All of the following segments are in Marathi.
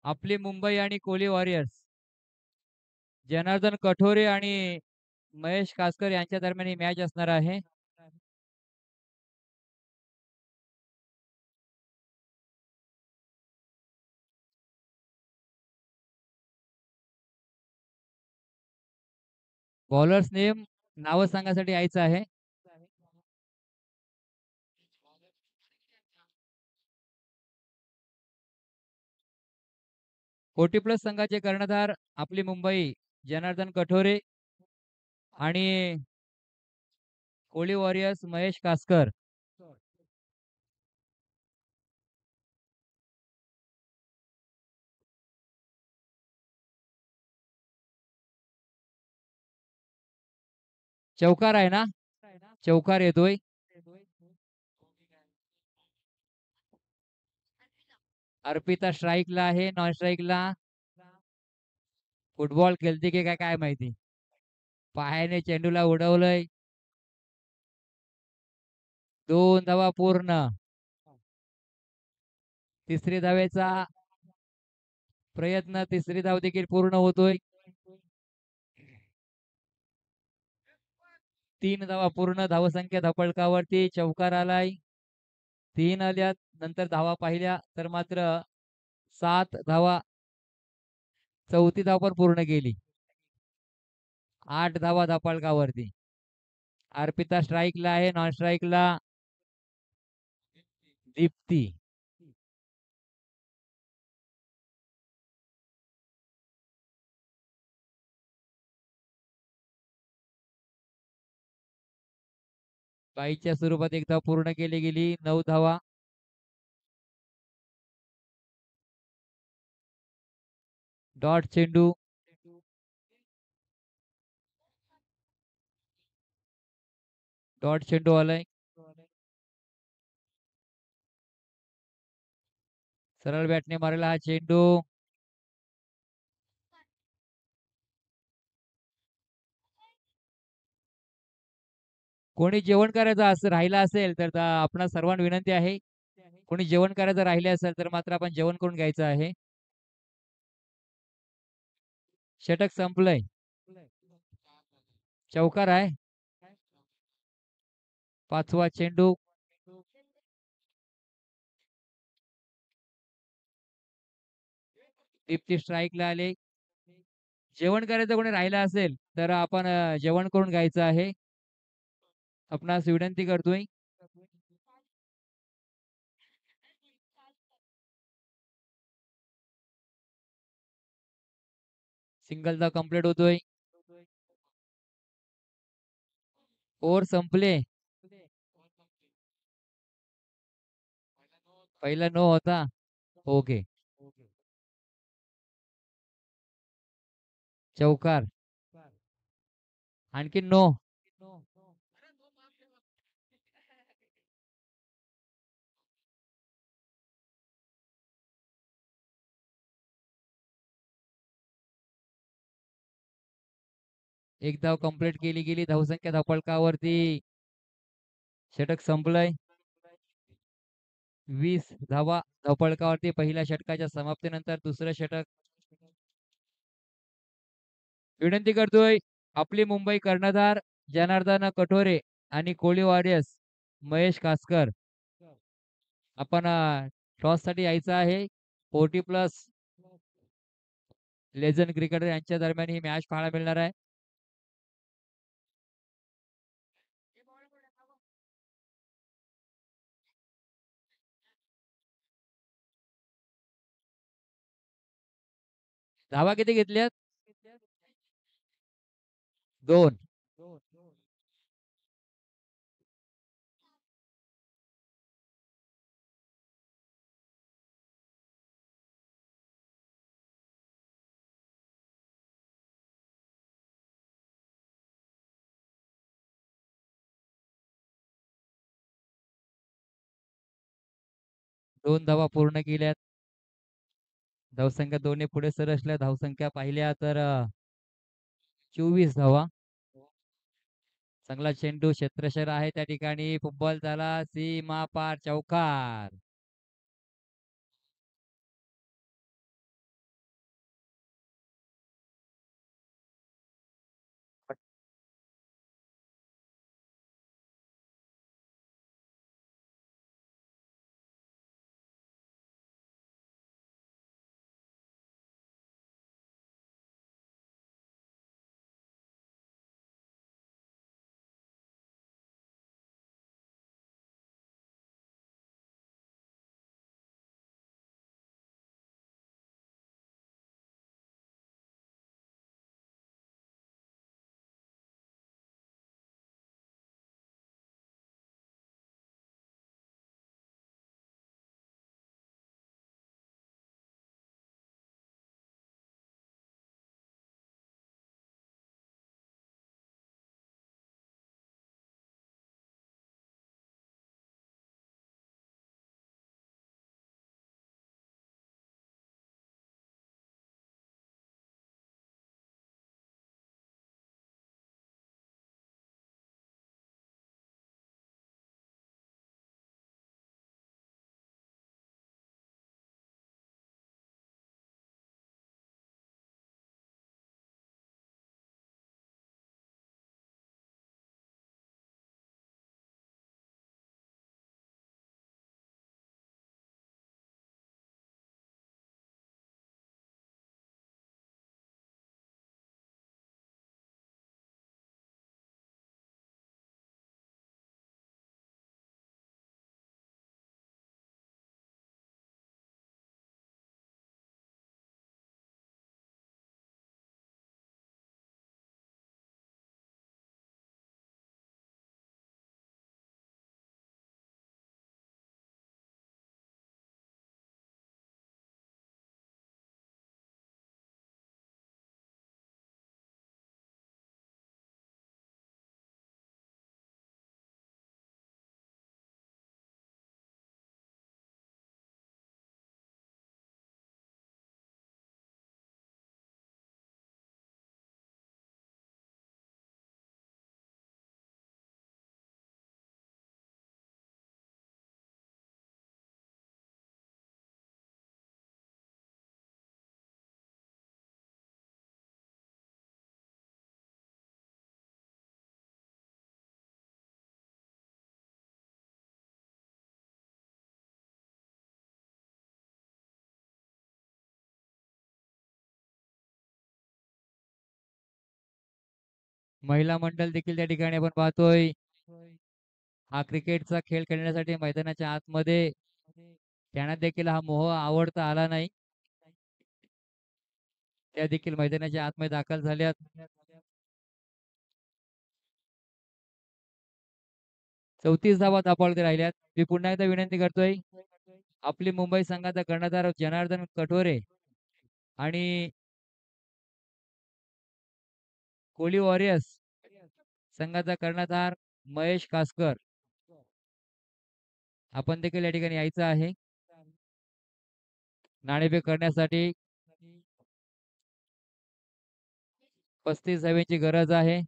आपली मुंबई आणि कोहली वॉरियर्स जनार्दन कठोरे आणि महेश कासकर यांच्या दरम्यान ही मॅच असणार आहे. बॉलर्स नेम नाव सांगण्यासाठी यायचं आहे. 40+ संघाचे कर्णधार आपली मुंबई जनार्दन कठोरे आणि कोहली वॉरियर्स महेश कासकर. चौकार आहे ना? चौकार येतोय. अर्पिता स्ट्राईकला आहे, नॉन स्ट्राईकला. फुटबॉल खेळते की काय काय माहिती. पायाने चेंडूला उडवलंय. 2 धावा पूर्ण. तिसरी धावेचा प्रयत्न, तिसरी धाव देखील पूर्ण होतोय. 3 धावा पूर्ण. धावसंख्या धपळकावरती. चौकार आलाय. 3 आल्यात. नंतर धावा पाहिल्या तर मात्र 7 धावा. चौथी धाव पण पूर्ण केली. 8 धावा धपळकावरती. अर्पिता स्ट्राईकला आहे, नॉन स्ट्राईकला दीप्ती. बाईच्या स्वरूपात 1 धाव पूर्ण केली गेली. 9 धावा. डॉट चेंडू. डॉट चेंडू आलाय. सरळ बॅटने मारला हा चेंडू. कोणी जेवण करायचं असं राहिला असेल तर आपणा सर्वांना विनंती आहे. कोणी जेवण करायचं राहिले असेल तर मात्र आपण जेवण करून घ्यायचं आहे. षटक संपलंय. चौकार आहे. 5वा चेंडू. दीप्ती स्ट्राईकला आले. जेवण करायचं कोणी राहिलं असेल तर आपण जेवण करून घ्यायचं आहे. आपणास विनंती करतोय. सिंगलचा कंप्लीट होतोय. ओव्हर संपले. पहिला नो होता. ओके. चौकार. आणखी नो. एक धाव कंप्लीट केली गेली. धावसंख्या धपळकावरती. षटक संपलंय. 20 धावा धपळकावरती. पहिल्या षटकाच्या समाप्तीनंतर दुसरं षटक. विनंती करतोय आपली मुंबई कर्णधार जनार्दन कठोरे आणि कोहली वॉरियर्स महेश कासकर, आपण टॉस साठी यायचं आहे. 40+ लेजंड क्रिकेटर यांच्या दरम्यान ही मॅच पाहायला मिळणार आहे. धावा किती घेतल्यात? 2. 2 धावा पूर्ण केल्यात. धावसंख्या 2 पुढे सरसल्या. धावसंख्या पाहिल्या तर 24 धावा. चांगला चेंडू क्षेत्रशर आहे त्या ठिकाणी. फुटबॉल झाला सीमा पार. चौकार. महिला मंडळ देखील त्या ठिकाणी आपण पाहतोय. हा क्रिकेटचा खेळ खेळण्यासाठी मैदानाच्या आतमध्ये त्यांना देखील हा मोह आवडता आला नाही. त्या देखील मैदानाच्या आतमध्ये दाखल झाल्यात. 34 धावा धापावरती राहिल्यात. मी पुन्हा एकदा विनंती करतोय. आपली मुंबई संघाचा कर्णधार जनार्दन कटोरे आणि कोहली वॉरियर्स संघाचा कर्णधार महेश कासकर आपण देखील या ठिकाणी यायचं आहे. नाणेफेक करण्यासाठी 35 धावेची गरज आहे.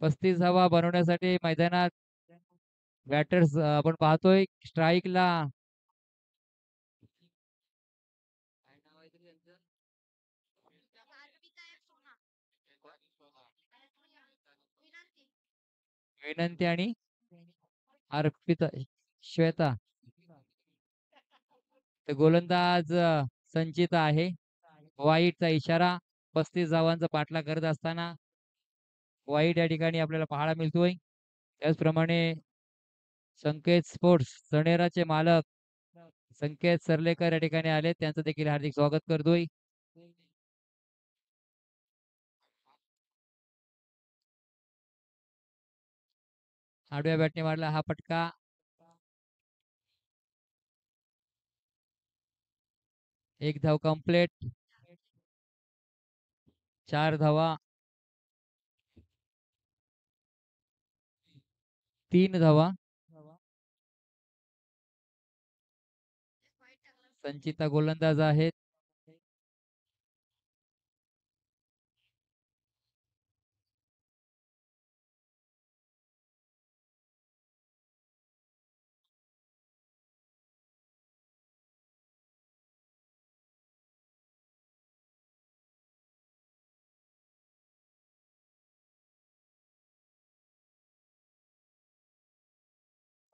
35 धावा बनवण्यासाठी मैदानात बॅटर्स आपण पाहतोय स्ट्राईकला विनंती आणि अर्पिता श्वेता तर गोलंदाज संचिता आहे. वाईटचा इशारा 35 धावांचा पाठलाग करत असताना वाईट या ठिकाणी आपल्याला पाहायला मिळतोय. त्याचप्रमाणे संकेत स्पोर्ट्स सणेराचे मालक संकेत सरलेकर या ठिकाणी आले त्यांचं देखील हार्दिक स्वागत करतोय. आडव्या बॅटने मारला हा फटका. एक धाव कंप्लीट. 4 धावा. 3 धावा. संचिता गोलंदाज आहेत.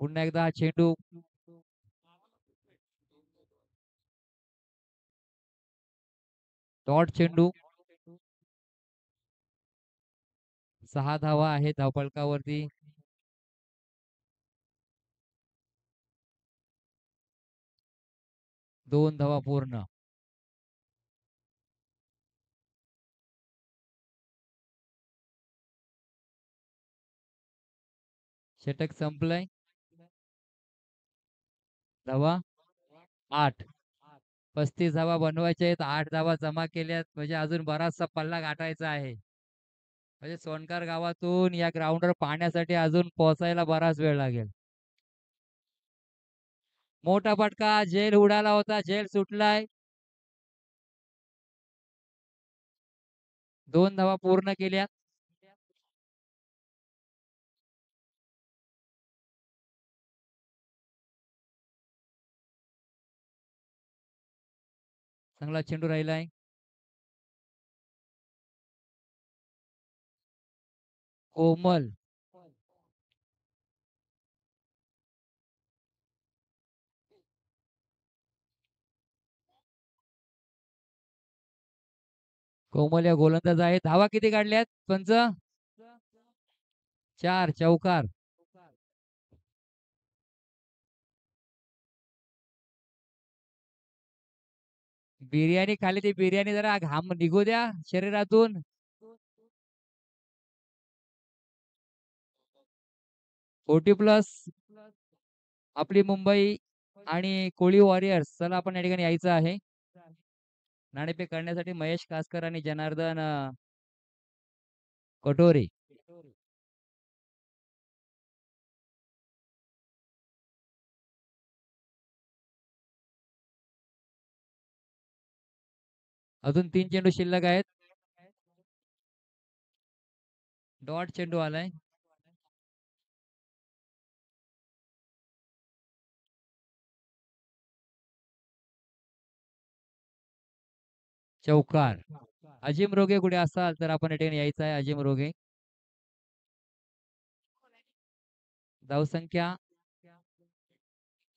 पुन्हा एकदा हा चेंडू डॉट चेंडू. 6 धावा आहेत धावफलकावरती. 2 धावा पूर्ण. षटक संपलंय. धावा 8. 35 धावा बनवायच्या आहेत. 8 धावा जमा केल्यात म्हणजे अजून बराचसा पल्ला गाठायचा आहे. म्हणजे सोनकर गावातून या ग्राउंडवर पाहण्यासाठी अजून पोहोचायला बराच वेळ लागेल. मोठा फटका झेल उडाला होता. झेल सुटलाय. 2 धावा पूर्ण केल्या. चांगला चेंडू राहिलाय. कोमल कोमल या गोलंदाज आहेत. धावा किती काढल्यात पंच? 4 चौकार. बिर्याणी खाली ती बिर्याणी जरा घाम निघू द्या शरीरातून. 40 प्लस आपली मुंबई आणि कोळी वॉरियर्स चला आपण या ठिकाणी यायचं आहे. नाणेफेक करण्यासाठी महेश कासकर आणि जनार्दन कटोरे अजून 3 चेंडू शिल्लक आहेत. डॉट चेंडू आलाय. चौकार. अजिम रोगे कुठे असाल तर आपण या ठिकाणी यायचं आहे. अजिम रोगे. धावसंख्या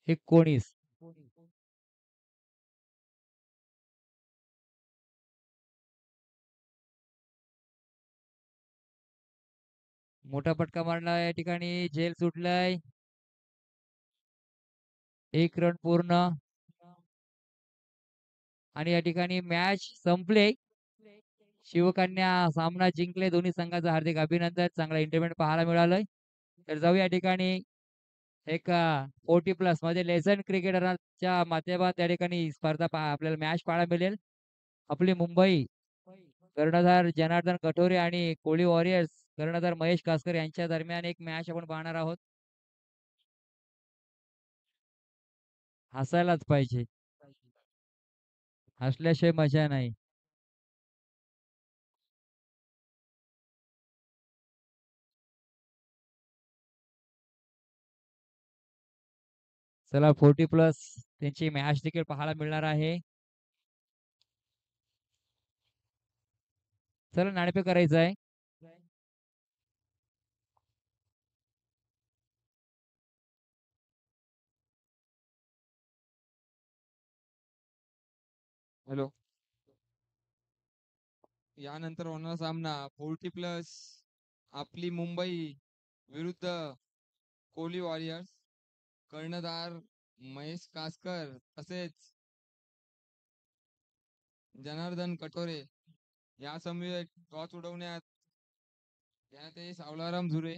19. मोठा फटका मारला या ठिकाणी झेल सुटलाय. 1 रन पूर्ण आणि या ठिकाणी मॅच संपले. शिवकन्या सामना जिंकले. दोन्ही संघाचं हार्दिक अभिनंदन. चांगला एंटरटेनमेंट पाहायला मिळालंय. तर जाऊ या ठिकाणी एक 40 प्लस म्हणजे लेजंड क्रिकेटरच्या माध्यमात त्या ठिकाणी स्पर्धा आपल्याला मॅच पाहायला मिळेल. आपली मुंबई कर्णधार जनार्दन कटोरे आणि कोहली वॉरियर्स कर्णधार महेश कासकर यांच्या दरम्यान एक मॅच आपण पाहणार आहोत. हसायलाच पाहिजे. हसल्याशिवाय मजा नाही. चला 40 प्लस त्यांची मॅच देखील पाहायला मिळणार आहे. चला नाणेफेक करायचं आहे. हॅलो. यानंतर होणारा सामना 40 प्लस आपली मुंबई विरुद्ध कोहली वॉरियर्स. कर्णधार महेश कासकर तसेच जनार्दन कटोरे या समवेत टॉस उडवण्यात त्यात सावलाराम झुरे.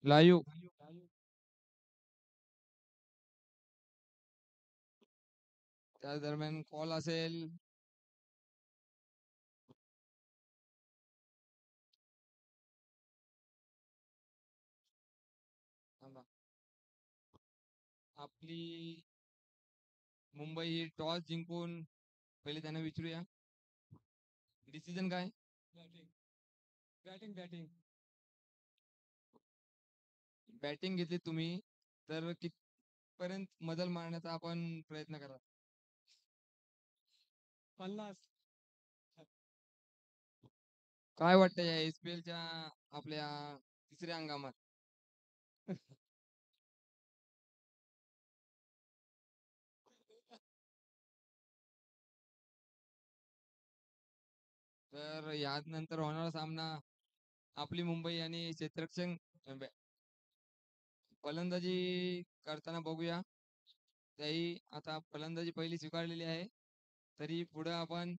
लाईव्ह. त्या दरम्यान कॉल असेल. थांबा. आपली मुंबई ही टॉस जिंकून पहिले त्यांना विचारूया डिसिजन काय. बॅटिंग बॅटिंग बॅटिंग घेतली तुम्ही तर कितपर्यंत मजल मारण्याचा आपण प्रयत्न करा. 50. काय वाटतं या एसपीएलच्या आपल्या तिसऱ्या हंगामात. तर यानंतर होणारा सामना आपली मुंबई आणि क्षेत्ररक्षण फलंदाजी करताना बघूया. त्याही आता फलंदाजी पहिली स्वीकारलेली आहे. तरी पुढे आपण